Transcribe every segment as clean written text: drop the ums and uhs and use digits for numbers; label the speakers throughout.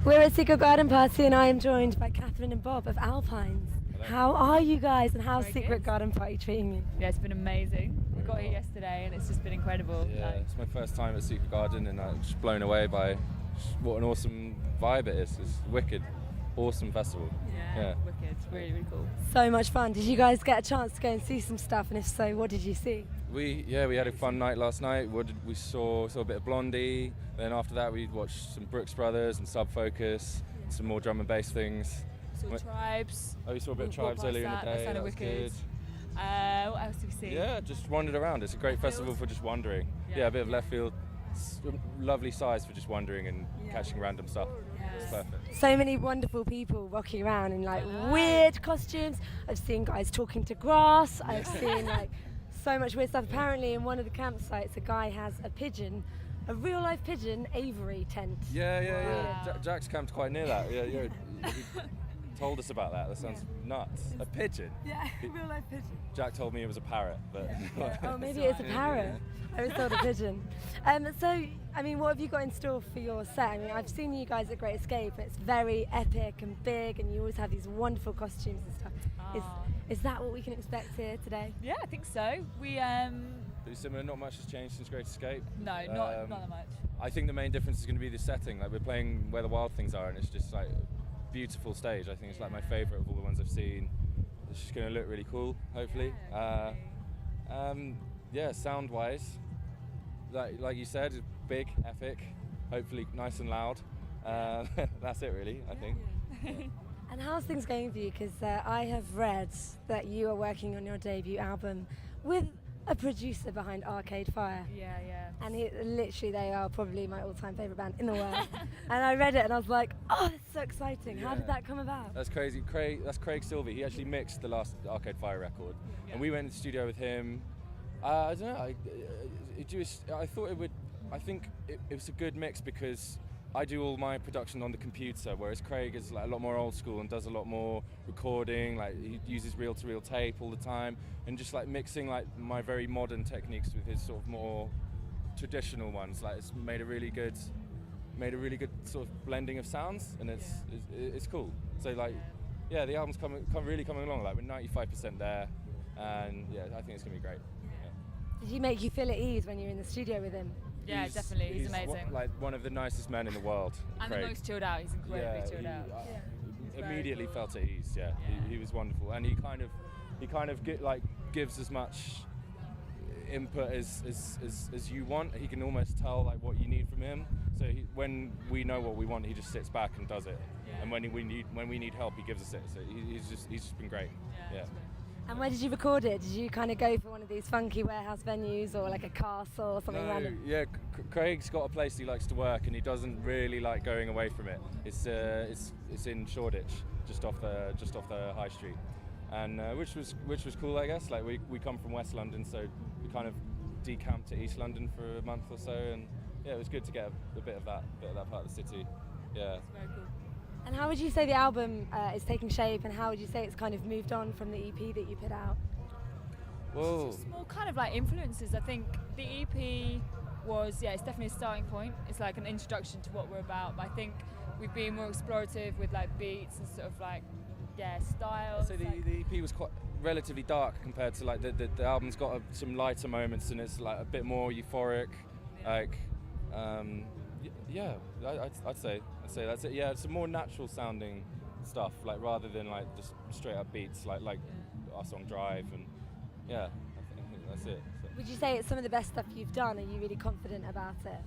Speaker 1: We're at Secret Garden Party and I am joined by Catherine and Bob of Alpines.
Speaker 2: Hello.
Speaker 1: How are you guys and how's
Speaker 3: Very
Speaker 1: Secret
Speaker 3: good.
Speaker 1: Garden Party treating you?
Speaker 3: Yeah, it's been amazing. We got here yesterday and it's just been incredible.
Speaker 2: Yeah, it's my first time at Secret Garden and I'm just blown away by what an awesome vibe it is. It's wicked, awesome festival.
Speaker 3: Yeah, wicked. Really, really cool.
Speaker 1: So much fun. Did you guys get a chance to go and see some stuff, and if so, what did you see?
Speaker 2: We had a fun night last night. We saw a bit of Blondie. Then after that we watched some Brooks Brothers and Sub Focus, some more drum and bass things.
Speaker 3: Saw Tribes.
Speaker 2: Oh, we saw a bit of
Speaker 3: Walked
Speaker 2: Tribes
Speaker 3: past
Speaker 2: earlier in the
Speaker 3: that,
Speaker 2: day.
Speaker 3: that sounded
Speaker 2: was
Speaker 3: wicked.
Speaker 2: good.
Speaker 3: What else did we see?
Speaker 2: Yeah, just wandered around. It's a great festival for just wandering.
Speaker 3: Yeah.
Speaker 2: Yeah, a bit of left field. Lovely size for just wandering and catching random stuff.
Speaker 3: Yes.
Speaker 2: It's perfect.
Speaker 1: So many wonderful people rocking around in like weird costumes. I've seen guys talking to grass. I've seen like so much weird stuff. Apparently in one of the campsites a guy has a pigeon, a real life pigeon Avery tent.
Speaker 2: Yeah.
Speaker 3: Wow.
Speaker 2: Jack's camped quite near that. Yeah. He told us about that. That sounds nuts. A pigeon.
Speaker 1: Yeah, real life pigeon.
Speaker 2: Jack told me it was a parrot, but
Speaker 1: Oh, maybe it's a parrot. I was told a pigeon. So, I mean, what have you got in store for your set? I mean, I've seen you guys at Great Escape. It's very epic and big, and you always have these wonderful costumes and stuff. Is that what we can expect here today?
Speaker 3: Yeah, I think so. We
Speaker 2: pretty similar. Not much has changed since Great Escape.
Speaker 3: no, not that much.
Speaker 2: I think the main difference is going to be the setting. Like we're playing where the wild things are, and it's just like a beautiful stage. I think it's like my favourite of all the ones I've seen. It's just going to look really cool, hopefully. Yeah, sound-wise, like you said, big, epic. Hopefully, nice and loud. That's it, really. I think.
Speaker 1: And how's things going for you? Because I have read that you are working on your debut album with a producer behind Arcade Fire.
Speaker 3: Yeah.
Speaker 1: And literally, they are probably my all-time favourite band in the world. And I read it and I was like, oh, that's so exciting. How did that come about?
Speaker 2: That's crazy. That's Craig Silvey. He actually mixed the last Arcade Fire record, and we went to the studio with him. I don't know. I thought it would. I think it was a good mix because I do all my production on the computer, whereas Craig is like a lot more old school and does a lot more recording. Like he uses reel-to-reel tape all the time, and just like mixing like my very modern techniques with his sort of more traditional ones. Like it's made a really good sort of blending of sounds, and it's cool. So like, yeah, the album's really coming along. Like we're 95% there, and yeah, I think it's gonna be great.
Speaker 1: Did he make you feel at ease when you were in the studio with him?
Speaker 3: Yeah, definitely. He's amazing.
Speaker 2: Like one of the nicest men in the world.
Speaker 3: And
Speaker 2: Craig.
Speaker 3: the most chilled out. He's incredibly chilled out.
Speaker 2: Immediately
Speaker 3: cool.
Speaker 2: felt at ease. Yeah, he was wonderful, and he kind of gives as much input as you want. He can almost tell like what you need from him. So when we know what we want, he just sits back and does it.
Speaker 3: Yeah.
Speaker 2: And when we need help, he gives us it. So he's just been great. Yeah.
Speaker 1: And where did you record it? Did you kind of go for one of these funky warehouse venues or like a castle or something random?
Speaker 2: Yeah, Craig's got a place he likes to work, and he doesn't really like going away from it. It's in Shoreditch, just off the high street, and which was cool, I guess. Like we come from West London, so we kind of decamped to East London for a month or so, and yeah, it was good to get a bit of that part of the city. Yeah.
Speaker 3: It's very cool.
Speaker 1: And how would you say the album is taking shape, and how would you say it's kind of moved on from the EP that you put out?
Speaker 2: Whoa.
Speaker 3: It's more kind of like influences. I think the EP was, it's definitely a starting point. It's like an introduction to what we're about. But I think we've been more explorative with like beats and sort of like, styles.
Speaker 2: So the EP was quite relatively dark compared to like the album's got some lighter moments, and it's like a bit more euphoric, like. I'd say that's it. Yeah, it's a more natural sounding stuff, like rather than like just straight up beats, like our song Drive, and yeah, I think that's it. So.
Speaker 1: Would you say it's some of the best stuff you've done? Are you really confident about it?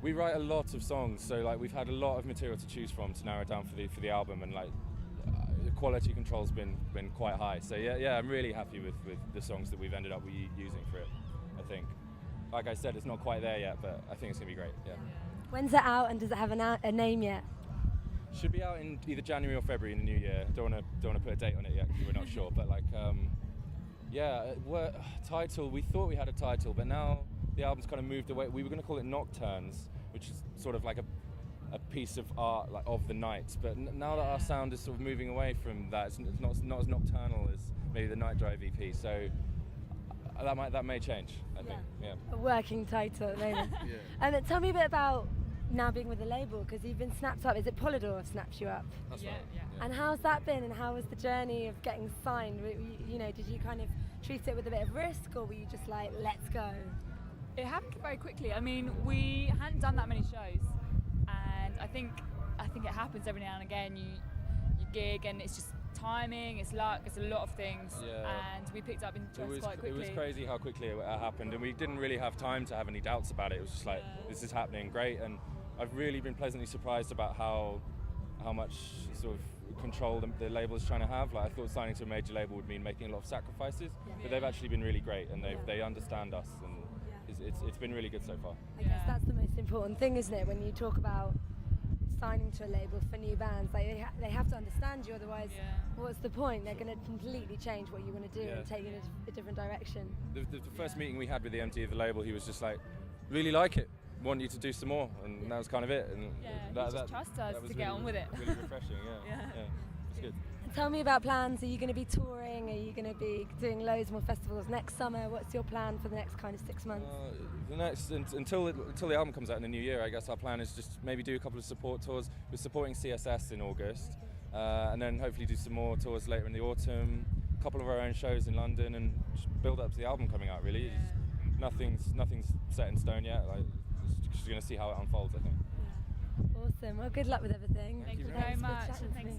Speaker 2: We write a lot of songs, so like we've had a lot of material to choose from to narrow down for the album, and like the quality control's been quite high. So yeah, I'm really happy with the songs that we've ended up using for it. I think, like I said, it's not quite there yet, but I think it's gonna be great. Yeah.
Speaker 1: When's it out, and does it have a name yet?
Speaker 2: Should be out in either January or February in the new year. Don't want to put a date on it yet because we're not sure. But like, title. We thought we had a title, but now the album's kind of moved away. We were going to call it Nocturnes, which is sort of like a piece of art like of the night. But now that our sound is sort of moving away from that, it's not as nocturnal as maybe the Night Drive EP. So that may change. I think. Yeah.
Speaker 1: A working title at the moment.
Speaker 2: Yeah.
Speaker 1: Tell me a bit about now being with the label, because you've been snapped up. Is it Polydor snapped you up?
Speaker 2: That's
Speaker 3: Yeah,
Speaker 2: right.
Speaker 3: yeah.
Speaker 1: And how's that been, and how was the journey of getting signed? You know, did you kind of treat it with a bit of risk, or were you just like, let's go?
Speaker 3: It happened very quickly. I mean, we hadn't done that many shows, and I think it happens every now and again. You gig, and it's just timing, it's luck, it's a lot of things, and we picked up interest quite quickly.
Speaker 2: It was crazy how quickly it happened, and we didn't really have time to have any doubts about it. It was just like, this is happening, great, and I've really been pleasantly surprised about how much sort of control the label is trying to have. Like, I thought signing to a major label would mean making a lot of sacrifices, but they've actually been really great, and they understand us, and it's been really good so far.
Speaker 1: I guess that's the most important thing, isn't it, when you talk about signing to a label for new bands? Like, they have to understand you, otherwise what's the point? They're going to completely change what you want to do and take it in a different direction.
Speaker 2: The first meeting we had with the MD of the label, he was just like, really like it, want you to do some more, and that was kind of it. And
Speaker 3: he just trusts us to get on with it.
Speaker 2: Really refreshing, yeah. It's good.
Speaker 1: And tell me about plans. Are you going to be touring? Are you going to be doing loads more festivals next summer? What's your plan for the next kind of 6 months?
Speaker 2: Until the album comes out in the new year, I guess our plan is just maybe do a couple of support tours. We're supporting CSS in August, and then hopefully do some more tours later in the autumn, a couple of our own shows in London, and just build up to the album coming out, really. Nothing's set in stone yet. Like, just going to see how it unfolds, I think.
Speaker 1: Awesome. Well, good luck with everything.
Speaker 3: Thank you very much.
Speaker 1: Thanks.